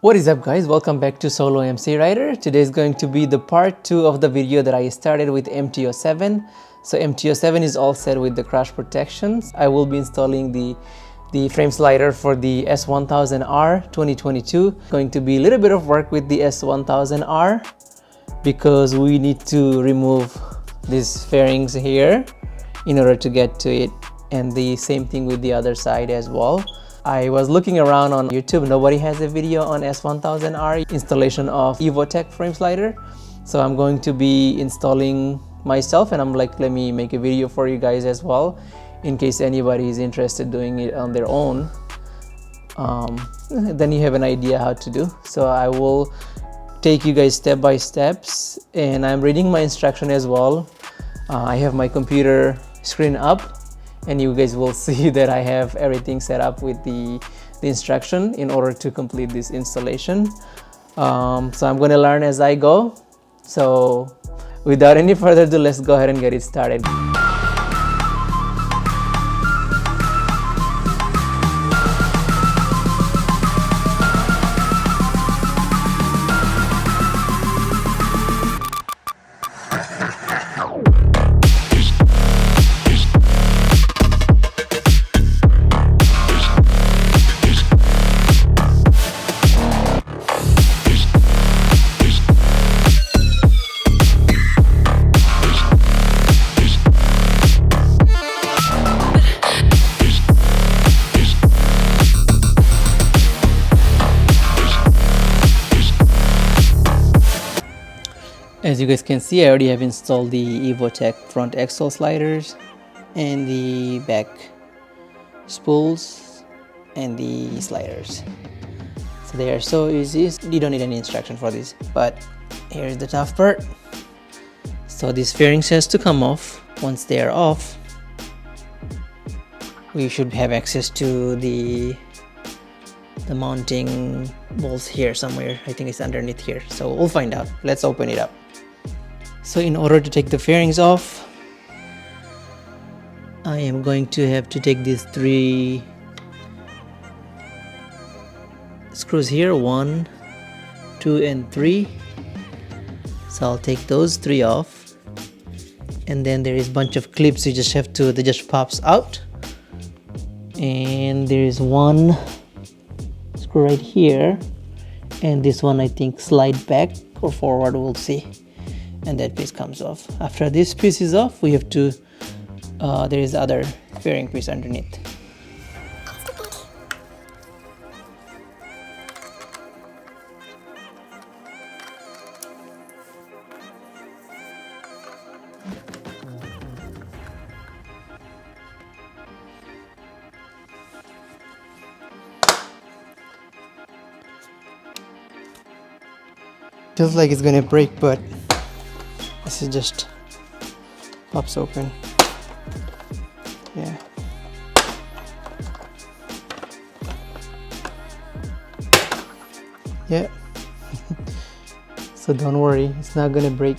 What is up guys, welcome back to Solo MC Rider. Today is going to be the part 2 of the video that I started with MT07. So MT07 is all set with the crash protections. I will be installing the frame slider for the S1000R 2022. Going to be a little bit of work with the S1000R because we need to remove these fairings here in order to get to it, and the same thing with the other side as well. I was looking around on YouTube, nobody has a video on S1000R installation of Evotech frame slider. So I'm going to be installing myself, and I'm like, let me make a video for you guys as well, in case anybody is interested doing it on their own. Then you have an idea how to do. So I will take you guys step by steps, and I'm reading my instruction as well. I have my computer screen up, and you guys will see that I have everything set up with the instruction in order to complete this installation. So I'm going to learn as I go. So without any further ado, let's go ahead and get it started. As you guys can see, I already have installed the Evotech front axle sliders and the back spools and the sliders. So they are so easy, you don't need any instruction for this. But here's the tough part. So these fairings has to come off. Once they are off, we should have access to the mounting bolts here somewhere. I think it's underneath here, so we'll find out. Let's open it up. So in order to take the fairings off, I am going to have to take these 3 screws here, 1, 2 and 3. So I'll take those 3 off, and then there is a bunch of clips you just have to, they just pops out, and there is 1 screw right here, and this one I think slide back or forward, we'll see. And that piece comes off. After this piece is off, we have to there is other fairing piece underneath. Feels like it's gonna break, but this is just pops open. Yeah. Yeah. So don't worry, it's not gonna break.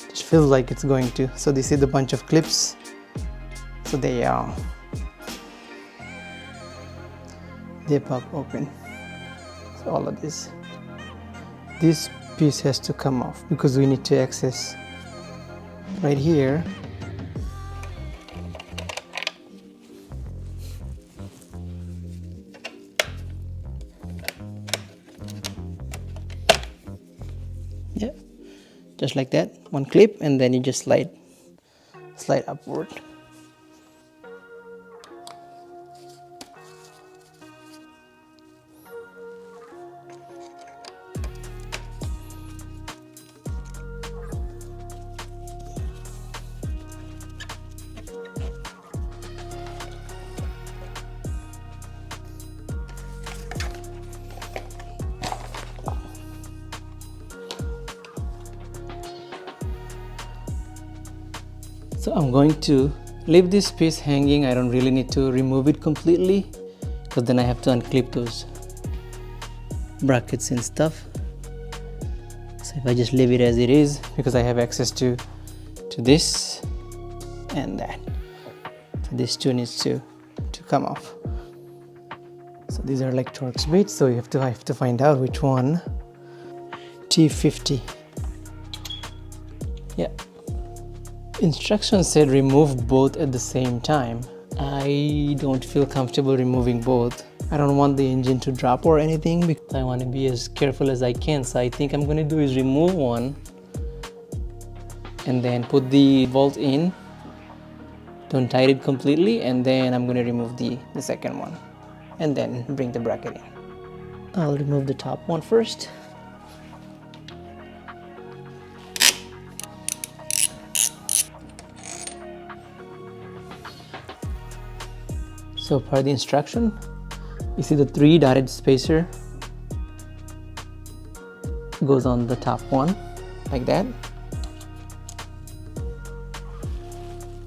Just feels like it's going to. So this is the bunch of clips. So they pop open. So all of this piece has to come off because we need to access right here. Yeah, just like that, one clip, and then you just slide upward. So I'm going to leave this piece hanging. I don't really need to remove it completely, because then I have to unclip those brackets and stuff. So if I just leave it as it is, because I have access to this and that, so this two needs to come off. So these are like Torx bits, so I have to find out which one. T50. Yeah. Instructions said remove both at the same time. I don't feel comfortable removing both. I don't want the engine to drop or anything because I want to be as careful as I can. So I think I'm going to do is remove one and then put the bolt in. Don't tighten it completely, and then I'm going to remove the second one and then bring the bracket in. I'll remove the top one first. So per the instruction, you see the 3 dotted spacer goes on the top one like that.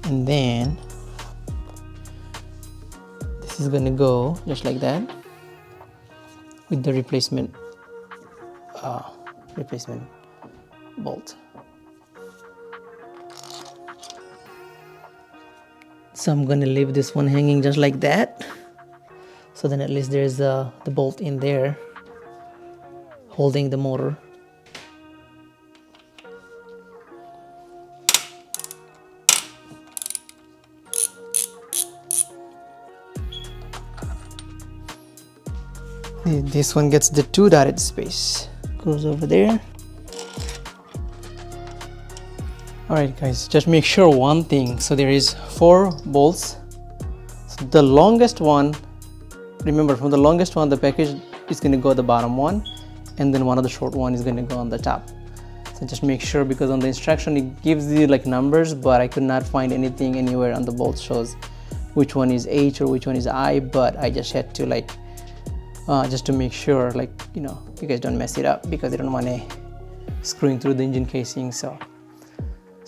And then this is going to go just like that with the replacement bolt. So I'm going to leave this one hanging just like that, so then at least there's the bolt in there holding the motor. This one gets the 2 dotted space, goes over there. Alright guys, just make sure one thing. So there is 4 bolts. So the longest one, remember from the longest one, the package is going to go the bottom one, and then one of the short one is going to go on the top. So just make sure, because on the instruction it gives you like numbers, but I could not find anything anywhere on the bolt shows which one is H or which one is I, but I just had to like just to make sure, like, you know, you guys don't mess it up, because I don't want to screwing through the engine casing. So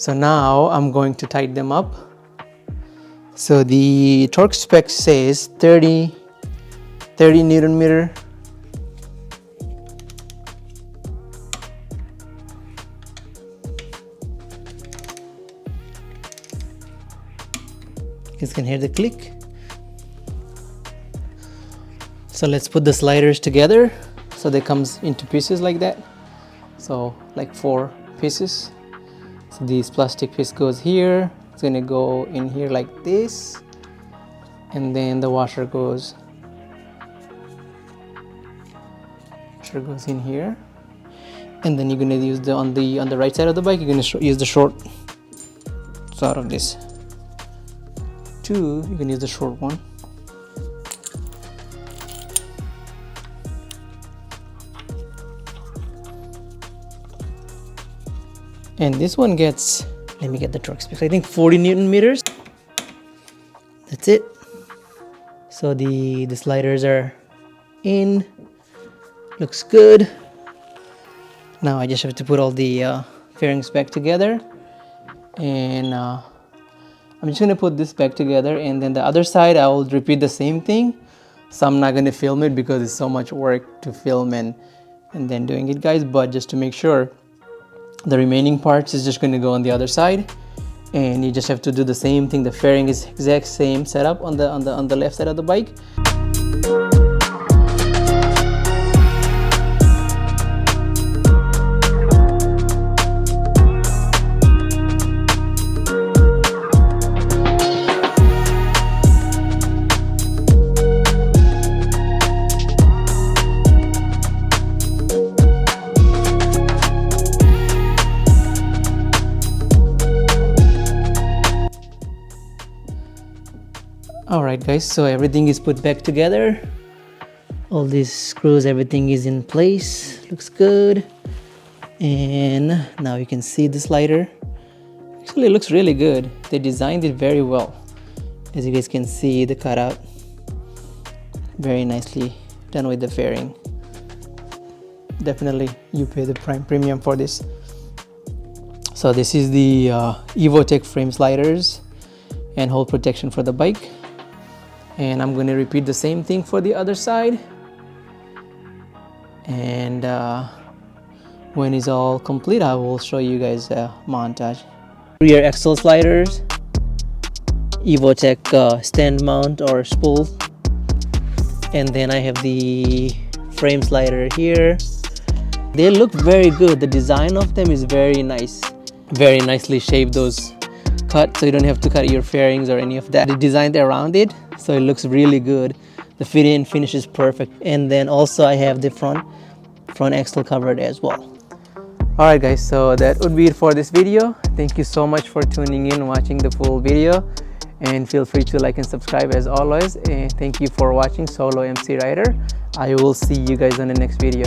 now I'm going to tighten them up. So the torque spec says 30 Newton meter. You can hear the click. So let's put the sliders together so they comes into pieces like that. So like 4 pieces. So this plastic piece goes here. It's gonna go in here like this, and then the washer goes in here. And then you're gonna use the on the right side of the bike, you're gonna use the short side of this. You can use the short one. And this one gets, let me get the torque specs, I think 40 Newton meters. That's it. So the sliders are in, looks good. Now I just have to put all the fairings back together, and I'm just gonna put this back together, and then the other side I will repeat the same thing. So I'm not gonna film it because it's so much work to film and then doing it, guys, but just to make sure, the remaining parts is just going to go on the other side, and you just have to do the same thing. The fairing is exact same setup on the left side of the bike. Alright guys, so everything is put back together. All these screws, everything is in place. Looks good. And now you can see the slider. Actually, it looks really good. They designed it very well. As you guys can see, the cutout. Very nicely done with the fairing. Definitely, you pay the premium for this. So this is the Evotech frame sliders and hole protection for the bike. And I'm going to repeat the same thing for the other side. And when it's all complete, I will show you guys a montage. Rear axle sliders, Evotech stand mount or spool. And then I have the frame slider here. They look very good. The design of them is very nice. Very nicely shaped, those cuts, so you don't have to cut your fairings or any of that. They designed around it, so it looks really good. The fit and finish is perfect. And then also I have the front axle covered as well. Alright guys, so that would be it for this video. Thank you so much for tuning in, watching the full video, and feel free to like and subscribe as always. And thank you for watching Solo MC Rider. I will see you guys on the next video.